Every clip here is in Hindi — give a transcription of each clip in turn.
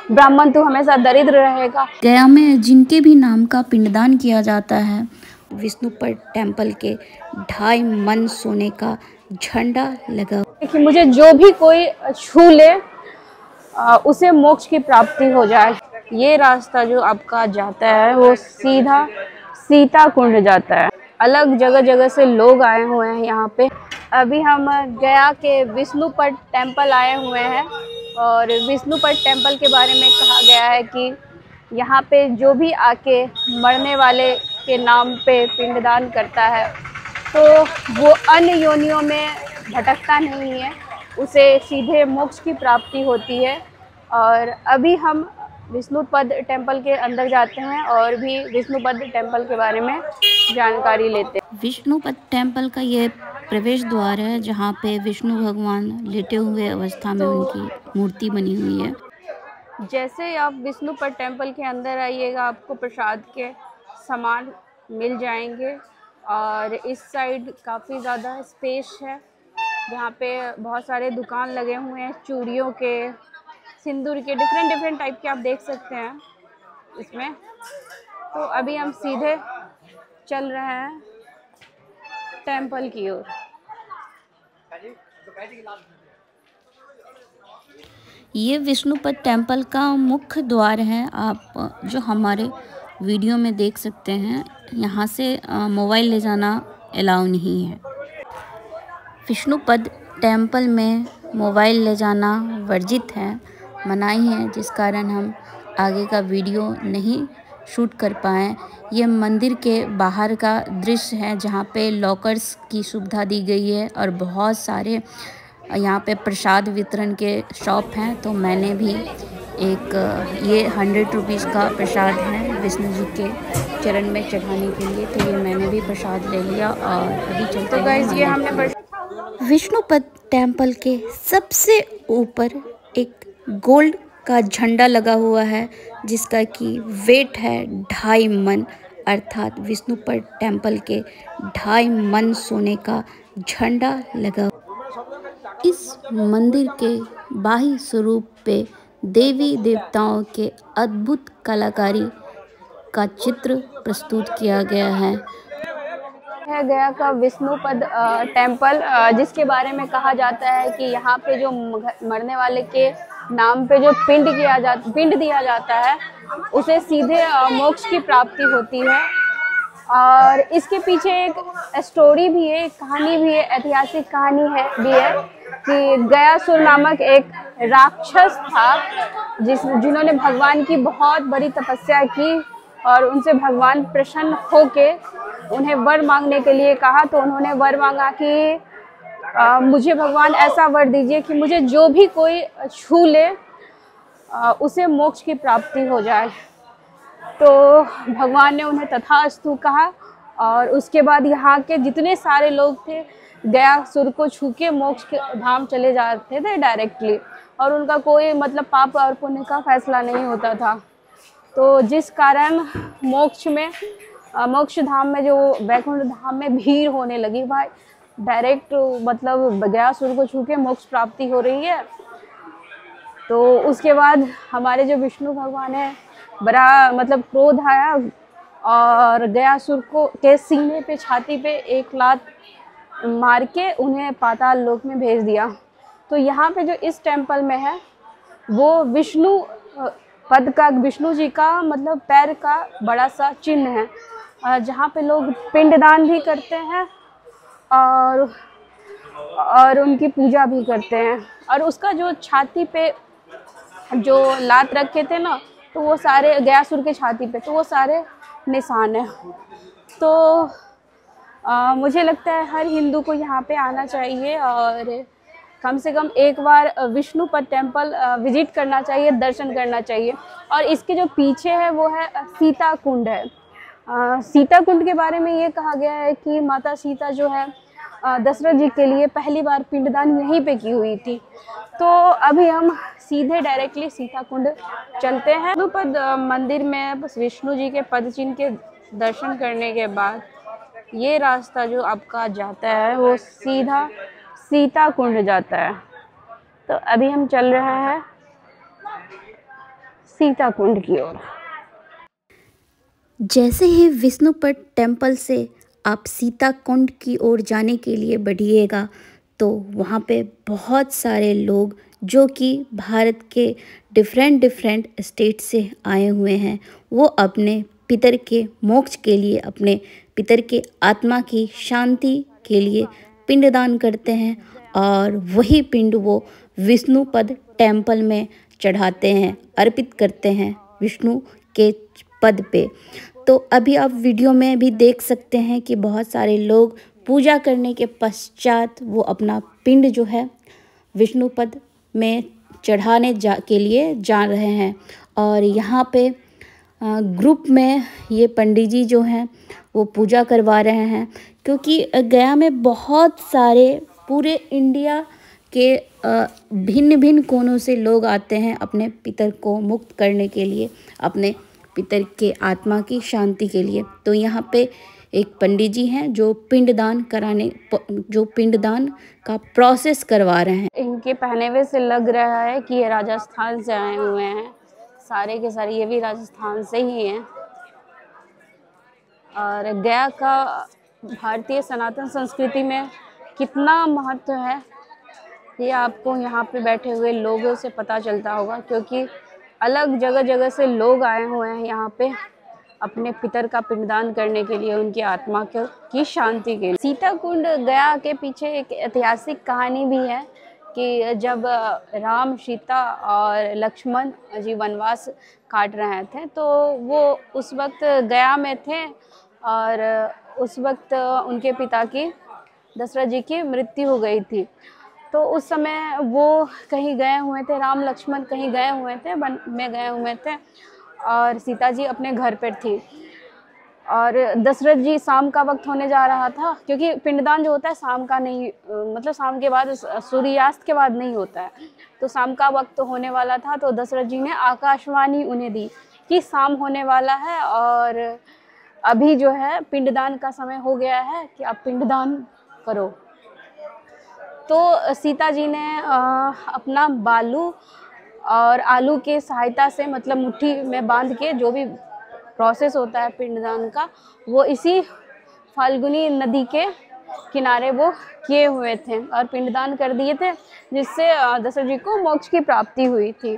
ब्राह्मण तो हमेशा दरिद्र रहेगा। गया में जिनके भी नाम का पिंडदान किया जाता है, विष्णुपद टेम्पल के 2.5 मन सोने का झंडा लगा। कि मुझे जो भी कोई छू ले उसे मोक्ष की प्राप्ति हो जाए। ये रास्ता जो आपका जाता है वो सीधा सीता कुंड जाता है। अलग जगह जगह से लोग आए हुए हैं यहाँ पे। अभी हम गया के विष्णुपद टेम्पल आए हुए हैं और विष्णुपद टेम्पल के बारे में कहा गया है कि यहाँ पे जो भी आके मरने वाले के नाम पे पिंडदान करता है तो वो अन्य योनियों में भटकता नहीं है, उसे सीधे मोक्ष की प्राप्ति होती है। और अभी हम विष्णुपद टेम्पल के अंदर जाते हैं और भी विष्णुपद टेम्पल के बारे में जानकारी लेते हैं। विष्णुपद टेम्पल का ये प्रवेश द्वार है जहाँ पे विष्णु भगवान लेटे हुए अवस्था में उनकी मूर्ति बनी हुई है। जैसे आप विष्णुपद टेम्पल के अंदर आइएगा आपको प्रसाद के सामान मिल जाएंगे और इस साइड काफ़ी ज़्यादा स्पेस है जहाँ पे बहुत सारे दुकान लगे हुए हैं, चूड़ियों के, सिंदूर के, डिफरेंट टाइप के आप देख सकते हैं इसमें। तो अभी हम सीधे चल रहे हैं टेम्पल की ओर। ये विष्णुपद टेम्पल का मुख्य द्वार है, आप जो हमारे वीडियो में देख सकते हैं। यहाँ से मोबाइल ले जाना अलाउ नहीं है। विष्णुपद टेम्पल में मोबाइल ले जाना वर्जित है, मनाही है, जिस कारण हम आगे का वीडियो नहीं शूट कर पाए। ये मंदिर के बाहर का दृश्य है जहाँ पे लॉकर्स की सुविधा दी गई है और बहुत सारे यहाँ पे प्रसाद वितरण के शॉप हैं। तो मैंने भी एक ये 100 रुपीज़ का प्रसाद है विष्णु जी के चरण में चढ़ाने के लिए, तो ये मैंने भी प्रसाद ले लिया और अभी चलते हैं। ये हमने विष्णुपद टेम्पल के सबसे ऊपर एक गोल्ड का झंडा लगा हुआ है जिसका कि वेट है 2.5 मन, अर्थात विष्णुपद टेम्पल के 2.5 मन सोने का झंडा लगा। इस मंदिर के बाह्य स्वरूप पे देवी देवताओं के अद्भुत कलाकारी का चित्र प्रस्तुत किया गया है। गया का विष्णुपद टेम्पल, जिसके बारे में कहा जाता है कि यहाँ पे जो मरने वाले के नाम पे जो पिंड दिया जाता है उसे सीधे मोक्ष की प्राप्ति होती है। और इसके पीछे एक स्टोरी भी है, एक कहानी भी है, ऐतिहासिक कहानी है कि गयासुर नामक एक राक्षस था जिन्होंने भगवान की बहुत बड़ी तपस्या की और उनसे भगवान प्रसन्न होके उन्हें वर मांगने के लिए कहा। तो उन्होंने वर मांगा कि मुझे भगवान ऐसा वर दीजिए कि मुझे जो भी कोई छू ले उसे मोक्ष की प्राप्ति हो जाए। तो भगवान ने उन्हें तथास्तु कहा और उसके बाद यहाँ के जितने सारे लोग थे गयासुर को छू के मोक्ष के धाम चले जाते थे डायरेक्टली, और उनका कोई मतलब पाप और पुण्य का फैसला नहीं होता था। तो जिस कारण मोक्ष धाम में, जो वैकुंठ धाम में भीड़ होने लगी भाई, डायरेक्ट मतलब गयासुर को छू के मोक्ष प्राप्ति हो रही है। तो उसके बाद हमारे जो विष्णु भगवान है बड़ा मतलब क्रोध आया और गयासुर को के सीने पे, छाती पे एक लात मार के उन्हें पाताल लोक में भेज दिया। तो यहाँ पे जो इस टेम्पल में है वो विष्णु जी का मतलब पैर का बड़ा सा चिन्ह है जहाँ पे लोग पिंडदान भी करते हैं और उनकी पूजा भी करते हैं। और उसका जो छाती पे जो लात रखे थे ना, तो वो सारे गयासुर के छाती पे, तो वो सारे निशान हैं। तो मुझे लगता है हर हिंदू को यहाँ पे आना चाहिए और कम से कम एक बार विष्णुपद टेम्पल विजिट करना चाहिए, दर्शन करना चाहिए। और इसके जो पीछे है वो है सीता कुंड है। सीता कुंड के बारे में ये कहा गया है कि माता सीता जो है दशरथ जी के लिए पहली बार पिंडदान यहीं पे की हुई थी। तो अभी हम सीधे डायरेक्टली सीता कुंड चलते हैं। विष्णुपद मंदिर में बस विष्णु जी के पद चिन्ह के दर्शन करने के बाद ये रास्ता जो आपका जाता है वो सीधा सीता कुंड जाता है। तो अभी हम चल रहे हैं सीता कुंड की ओर। जैसे ही विष्णुपद टेम्पल से आप सीता कुंड की ओर जाने के लिए बढ़िएगा तो वहाँ पे बहुत सारे लोग जो कि भारत के डिफरेंट स्टेट से आए हुए हैं, वो अपने पितर के मोक्ष के लिए, अपने पितर के आत्मा की शांति के लिए पिंडदान करते हैं और वही पिंड वो विष्णुपद टेम्पल में चढ़ाते हैं, अर्पित करते हैं विष्णु के पद पे। तो अभी आप वीडियो में भी देख सकते हैं कि बहुत सारे लोग पूजा करने के पश्चात वो अपना पिंड जो है विष्णुपद में चढ़ाने के लिए जा रहे हैं। और यहाँ पे ग्रुप में ये पंडित जी जो हैं वो पूजा करवा रहे हैं, क्योंकि गया में बहुत सारे पूरे इंडिया के भिन्न भिन्न कोनों से लोग आते हैं अपने पितर को मुक्त करने के लिए, अपने पितर के आत्मा की शांति के लिए। तो यहाँ पे एक पंडित जी हैं जो पिंडदान का प्रोसेस करवा रहे हैं। इनके पहनावे से लग रहा है कि ये राजस्थान से आए हुए हैं, सारे के सारे ये भी राजस्थान से ही हैं। और गया का भारतीय सनातन संस्कृति में कितना महत्व है ये आपको यहाँ पे बैठे हुए लोगों से पता चलता होगा, क्योंकि अलग जगह जगह से लोग आए हुए हैं यहाँ पे अपने पितर का पिंडदान करने के लिए, उनकी आत्मा की शांति के लिए। सीता कुंड गया के पीछे एक ऐतिहासिक कहानी भी है कि जब राम, सीता और लक्ष्मण जी वनवास काट रहे थे तो वो उस वक्त गया में थे और उस वक्त उनके पिता की, दशरथ जी की मृत्यु हो गई थी। तो उस समय वो कहीं गए हुए थे, राम लक्ष्मण कहीं गए हुए थे, वन में गए हुए थे और सीता जी अपने घर पर थी। और दशरथ जी, शाम का वक्त होने जा रहा था, क्योंकि पिंडदान जो होता है शाम का नहीं, मतलब शाम के बाद, सूर्यास्त के बाद नहीं होता है, तो शाम का वक्त होने वाला था। तो दशरथ जी ने आकाशवाणी उन्हें दी कि शाम होने वाला है और अभी जो है पिंडदान का समय हो गया है कि आप पिंडदान करो। तो सीता जी ने अपना बालू और आलू के सहायता से, मतलब मुट्ठी में बांध के जो भी प्रोसेस होता है पिंडदान का, वो इसी फाल्गुनी नदी के किनारे वो किए हुए थे और पिंडदान कर दिए थे, जिससे दशरथ जी को मोक्ष की प्राप्ति हुई थी।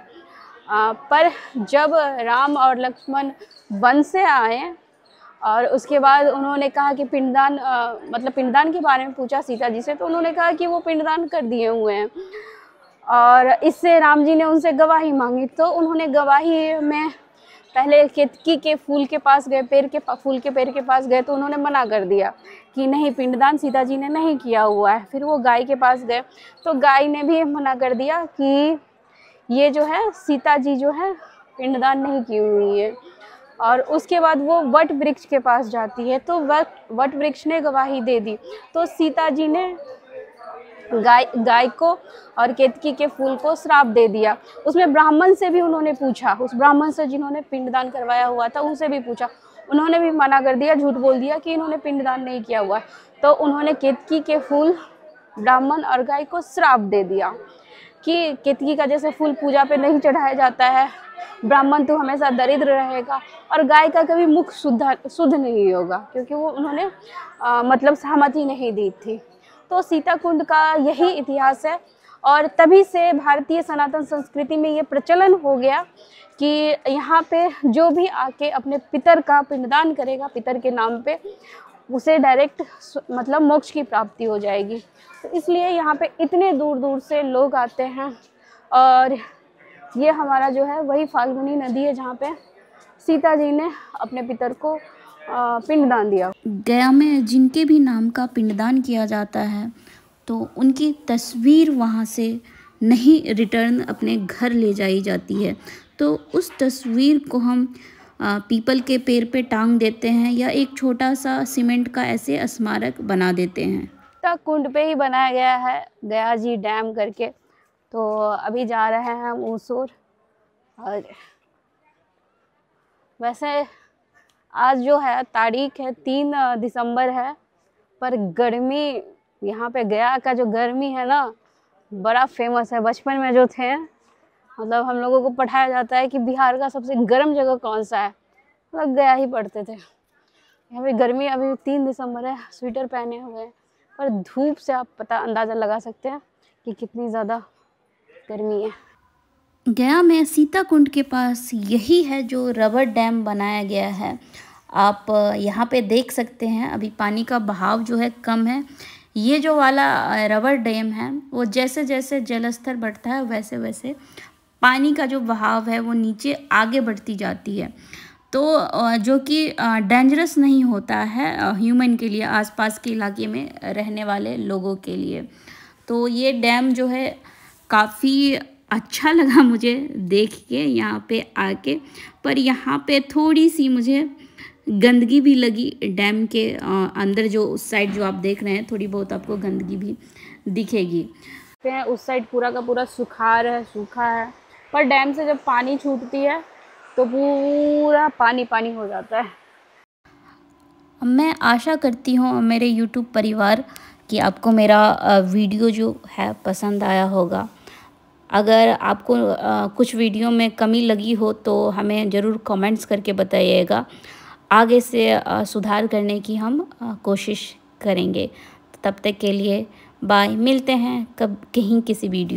पर जब राम और लक्ष्मण वन से आए और उसके बाद उन्होंने कहा कि पिंडदान, मतलब पिंडदान के बारे में पूछा सीता जी से, तो उन्होंने कहा कि वो पिंडदान कर दिए हुए हैं। और इससे राम जी ने उनसे गवाही मांगी, तो उन्होंने गवाही में पहले केतकी के फूल के पास गए, फूल के पेड़ के पास गए, तो उन्होंने मना कर दिया कि नहीं, पिंडदान सीता जी ने नहीं किया हुआ है। फिर वो गाय के पास गए तो गाय ने भी मना कर दिया कि ये जो है सीता जी जो है पिंडदान नहीं की हुई है। और उसके बाद वो वट वृक्ष के पास जाती है, तो वट वृक्ष ने गवाही दे दी। तो सीता जी ने गाय को और केतकी के फूल को श्राप दे दिया। उसमें ब्राह्मण से भी उन्होंने पूछा, उस ब्राह्मण से जिन्होंने पिंडदान करवाया हुआ था उनसे भी पूछा, उन्होंने भी मना कर दिया, झूठ बोल दिया कि इन्होंने पिंडदान नहीं किया हुआ है। तो उन्होंने केतकी के फूल, ब्राह्मण और गाय को श्राप दे दिया कि केतकी का जैसे फूल पूजा पे नहीं चढ़ाया जाता है, ब्राह्मण तो हमेशा दरिद्र रहेगा, और गाय का कभी मुख शुद्ध नहीं होगा, क्योंकि वो उन्होंने मतलब सहमति नहीं दी थी। तो सीता कुंड का यही इतिहास है और तभी से भारतीय सनातन संस्कृति में ये प्रचलन हो गया कि यहाँ पे जो भी आके अपने पितर का पिंडदान करेगा पितर के नाम पे, उसे डायरेक्ट मतलब मोक्ष की प्राप्ति हो जाएगी। तो इसलिए यहाँ पे इतने दूर दूर से लोग आते हैं और ये हमारा जो है वही फाल्गुनी नदी है जहाँ पे सीता जी ने अपने पितर को पिंडदान दिया। गया में जिनके भी नाम का पिंडदान किया जाता है तो उनकी तस्वीर वहाँ से नहीं रिटर्न अपने घर ले जाई जाती है, तो उस तस्वीर को हम पीपल के पेड़ पे टांग देते हैं या एक छोटा सा सीमेंट का ऐसे स्मारक बना देते हैं। सीता कुंड पे ही बनाया गया है गया जी डैम करके। तो अभी जा रहे हैं हम ऊसुर। और वैसे आज जो है तारीख है 3 दिसंबर है, पर गर्मी यहाँ पे गया का जो गर्मी है ना बड़ा फेमस है। बचपन में जो थे मतलब हम लोगों को पढ़ाया जाता है कि बिहार का सबसे गर्म जगह कौन सा है, मतलब गया ही पढ़ते थे। यहाँ पे गर्मी अभी 3 दिसंबर है, स्वेटर पहने हुए हैं, पर धूप से आप अंदाज़ा लगा सकते हैं कि कितनी ज़्यादा गर्मी है। गया में सीता कुंड के पास यही है जो रबर डैम बनाया गया है। आप यहाँ पे देख सकते हैं अभी पानी का बहाव जो है कम है। ये जो वाला रबर डैम है वो जैसे जैसे जलस्तर बढ़ता है वैसे वैसे पानी का जो बहाव है वो नीचे आगे बढ़ती जाती है, तो जो कि डेंजरस नहीं होता है ह्यूमन के लिए, आसपास के इलाके में रहने वाले लोगों के लिए। तो ये डैम जो है काफ़ी अच्छा लगा मुझे देख के यहाँ पे आके, पर यहाँ पे थोड़ी सी मुझे गंदगी भी लगी। डैम के अंदर जो उस साइड जो आप देख रहे हैं थोड़ी बहुत आपको गंदगी भी दिखेगी। उस साइड पूरा का पूरा सूखा है, पर डैम से जब पानी छूटती है तो पूरा पानी पानी हो जाता है। मैं आशा करती हूँ मेरे YouTube परिवार कि आपको मेरा वीडियो जो है पसंद आया होगा। अगर आपको कुछ वीडियो में कमी लगी हो तो हमें ज़रूर कमेंट्स करके बताइएगा। आगे से सुधार करने की हम कोशिश करेंगे। तब तक के लिए बाय, मिलते हैं कहीं किसी वीडियो।